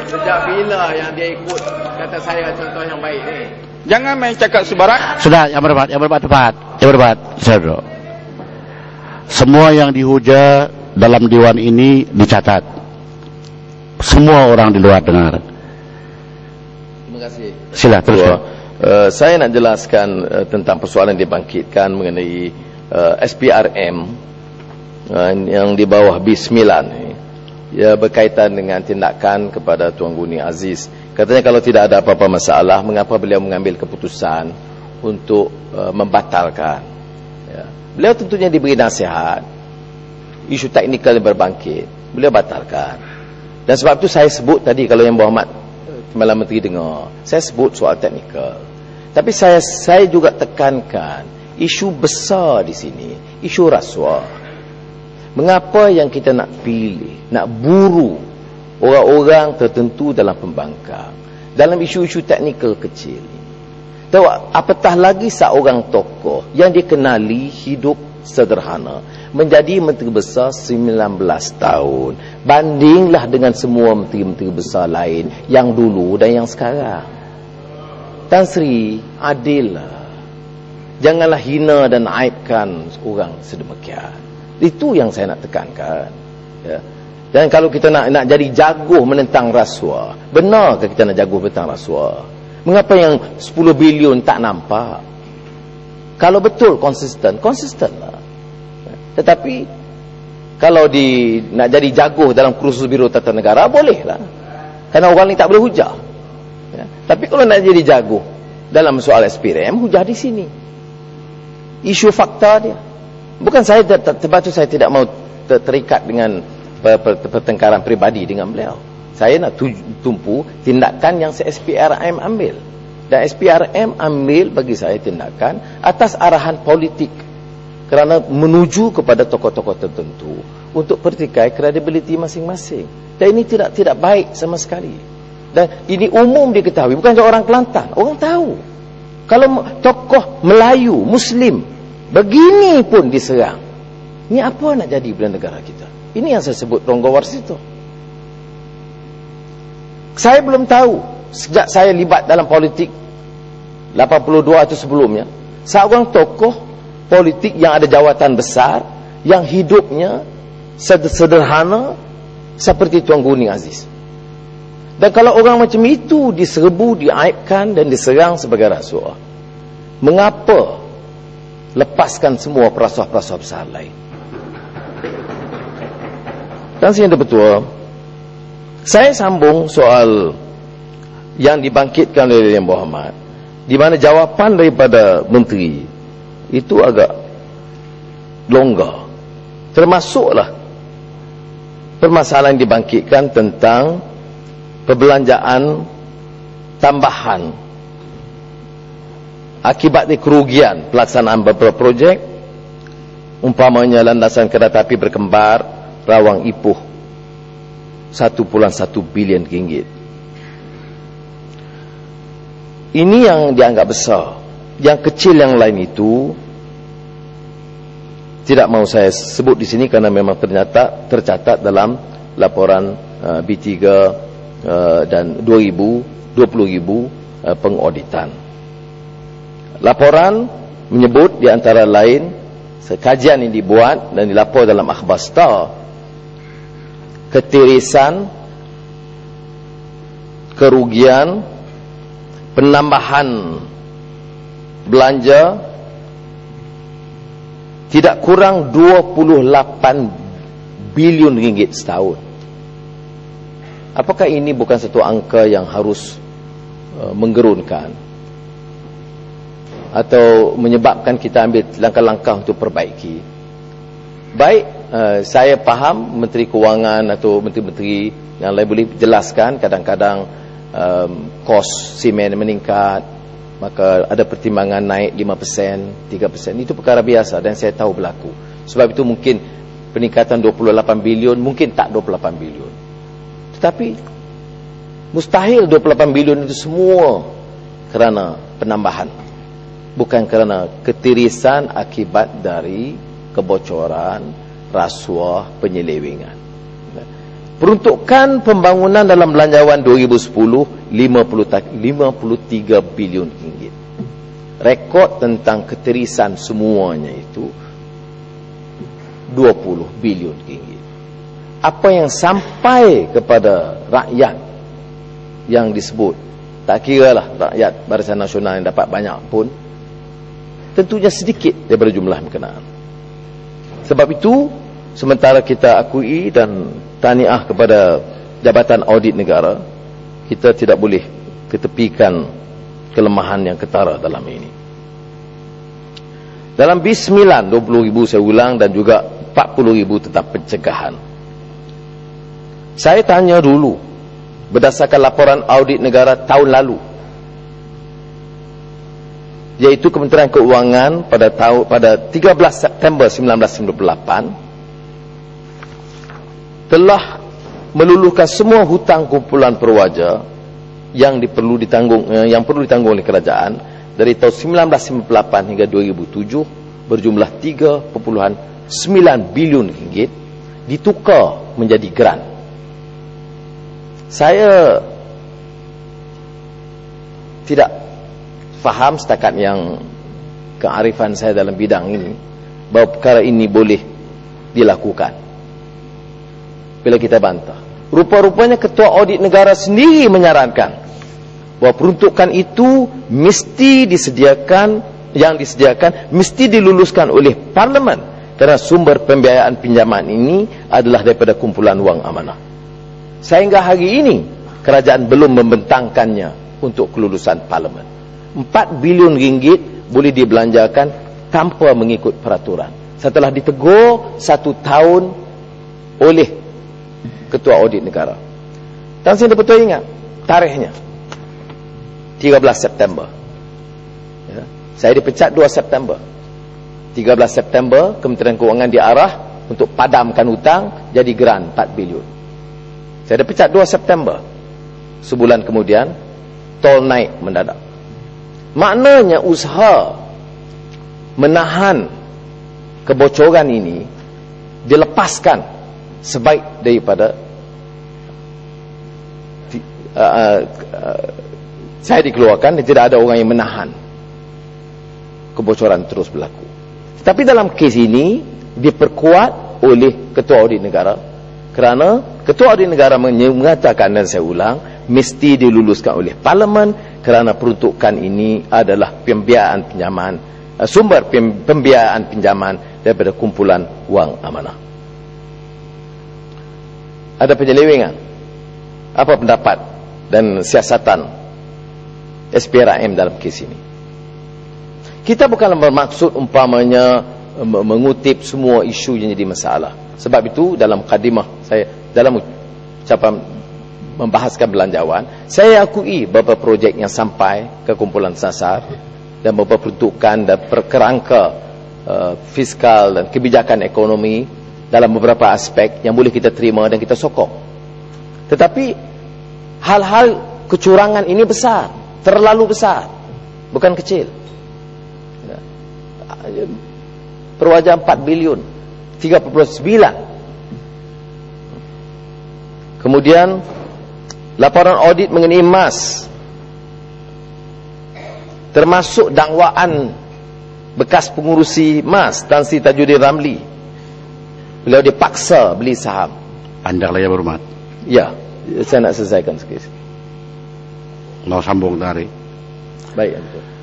Sejak bila yang dia ikut kata saya contoh yang baik ni? Jangan main cakap sebarang. Sudah, yang berdebat tepat. Yang berdebat, Saudara. Semua yang dihuja dalam Dewan ini dicatat. Semua orang di luar dengar. Terima kasih. Sila terus. Saya nak jelaskan tentang persoalan yang dibangkitkan mengenai SPRM yang di bawah B9 ni. Ya, berkaitan dengan tindakan kepada Tuan Guni Aziz. Katanya kalau tidak ada apa-apa masalah, mengapa beliau mengambil keputusan untuk membatalkan. Ya. Beliau tentunya diberi nasihat, isu teknikal yang berbangkit, beliau batalkan. Dan sebab itu saya sebut tadi, kalau yang Muhammad Timbalan Menteri dengar, saya sebut soal teknikal. Tapi saya juga tekankan isu besar di sini, isu rasuah. Mengapa yang kita nak pilih, nak buru orang-orang tertentu dalam pembangkang, dalam isu-isu teknikal kecil ini? Tahu, apatah lagi seorang tokoh yang dikenali hidup sederhana, menjadi Menteri Besar 19 tahun. Bandinglah dengan semua Menteri-Menteri Besar lain yang dulu dan yang sekarang. Tan Sri, adillah. Janganlah hina dan aibkan orang sedemikian. Itu yang saya nak tekankan. Ya. Dan kalau kita nak jadi jaguh menentang rasuah, benarkah kita nak jaguh menentang rasuah? Mengapa yang 10 bilion tak nampak? Kalau betul konsistenlah. Tetapi kalau nak jadi jaguh dalam kursus Biro Tata Negara, bolehlah. Kerana orang ni tak boleh hujah. Ya. Tapi kalau nak jadi jaguh dalam soal SPRM, hujah di sini. Isu fakta dia. Bukan saya, sebab itu saya tidak mau terikat dengan pertengkaran peribadi dengan beliau. Saya nak tumpu tindakan yang SPRM ambil. Dan SPRM ambil bagi saya tindakan atas arahan politik. Kerana menuju kepada tokoh-tokoh tertentu untuk pertikai kredibiliti masing-masing. Dan ini tidak baik sama sekali. Dan ini umum diketahui, bukan orang Kelantan. Orang tahu. Kalau tokoh Melayu, Muslim, begini pun diserang, ini apa nak jadi bila negara kita? Ini yang saya sebut rongga warsito. Saya belum tahu, sejak saya libat dalam politik 82 atau sebelumnya, seorang tokoh politik yang ada jawatan besar, yang hidupnya sederhana seperti Tuan Guni Aziz. Dan kalau orang macam itu diserbu, diaibkan dan diserang sebagai rasuah, mengapa lepaskan semua perasuah-perasuah besar lain? Dan yang betul, saya sambung soal yang dibangkitkan oleh Yang Muhammad, di mana jawapan daripada menteri itu agak longgar. Termasuklah permasalahan yang dibangkitkan tentang perbelanjaan tambahan akibat kerugian pelaksanaan beberapa projek, umpamanya landasan kereta api berkembar Rawang Ipoh 1.1 bilion ringgit. Ini yang dianggap besar. Yang kecil yang lain itu tidak mau saya sebut di sini karena memang ternyata tercatat dalam laporan B3 dan 20,000 pengauditan. Laporan menyebut di antara lain kajian yang dibuat dan dilapor dalam Akhbar Star, ketirisan, kerugian, penambahan belanja tidak kurang 28 bilion ringgit setahun. Apakah ini bukan satu angka yang harus menggerunkan atau menyebabkan kita ambil langkah-langkah untuk perbaiki? Baik, saya faham Menteri Kewangan atau menteri-menteri yang lain boleh jelaskan kadang-kadang kos simen meningkat, maka ada pertimbangan naik 5%, 3%. Itu perkara biasa dan saya tahu berlaku. Sebab itu mungkin peningkatan 28 bilion, mungkin tak 28 bilion. Tetapi mustahil 28 bilion itu semua kerana penambahan, bukan kerana ketirisan akibat dari kebocoran, rasuah, penyelewengan. Peruntukan pembangunan dalam belanjawan 2010 53 bilion ringgit. Rekod tentang keterisan semuanya itu 20 bilion ringgit. Apa yang sampai kepada rakyat yang disebut, tak kiralah rakyat Barisan Nasional yang dapat banyak pun, tentunya sedikit daripada jumlah berkenaan. Sebab itu, sementara kita akui dan tahniah kepada Jabatan Audit Negara, kita tidak boleh ketepikan kelemahan yang ketara dalam ini. Dalam BIS 9, 20,000 saya ulang, dan juga 40,000 tentang pencegahan. Saya tanya dulu, berdasarkan laporan audit negara tahun lalu, iaitu Kementerian Keuangan pada 13 September 1998 telah meluluhkan semua hutang kumpulan perwaja yang perlu ditanggung oleh kerajaan dari tahun 1998 hingga 2007 berjumlah 3.9 bilion ringgit ditukar menjadi grant. Saya tidak faham setakat yang kearifan saya dalam bidang ini bahawa perkara ini boleh dilakukan. Bila kita bantah, rupa-rupanya Ketua Audit Negara sendiri menyarankan bahawa peruntukan itu mesti disediakan mesti diluluskan oleh Parlimen kerana sumber pembiayaan pinjaman ini adalah daripada kumpulan wang amanah. Sehingga hari ini kerajaan belum membentangkannya untuk kelulusan Parlimen. 4 bilion ringgit boleh dibelanjakan tanpa mengikut peraturan. Setelah ditegur 1 tahun oleh Ketua Audit Negara. Dan saya betul ingat tarikhnya 13 September. Ya. Saya dipecat 2 September. 13 September Kementerian Keuangan diarah untuk padamkan hutang jadi grant 4 bilion. Saya dipecat 2 September. Sebulan kemudian tol naik mendadak. Maknanya usaha menahan kebocoran ini dilepaskan sebaik daripada saya dikeluarkan dan tidak ada orang yang menahan kebocoran terus berlaku. Tapi dalam kes ini diperkuat oleh Ketua Audit Negara kerana Ketua Audit Negara mengatakan, dan saya ulang, mesti diluluskan oleh Parlimen kerana peruntukan ini adalah pembiayaan pinjaman, sumber pembiayaan pinjaman daripada kumpulan wang amanah. Ada penyelewengan. Apa pendapat dan siasatan SPRM dalam kes ini? Kita bukanlah bermaksud umpamanya mengutip semua isu yang jadi masalah. Sebab itu dalam mukadimah saya, dalam ucapan membahaskan belanjawan, saya akui beberapa projek yang sampai ke kumpulan sasar dan beberapa peruntukan dan perkerangka fiskal dan kebijakan ekonomi dalam beberapa aspek yang boleh kita terima dan kita sokong. Tetapi hal-hal kecurangan ini besar, terlalu besar, bukan kecil. Perwaja 4 bilion 3.9. Kemudian laporan audit mengenai emas, termasuk dakwaan bekas pengurusi emas Tan Sri Tajuddin Ramli. Beliau dipaksa beli saham. Panjanglah ya berhormat. Ya, saya nak selesaikan sikit. Mau sambung tadi. Baik, Tuan.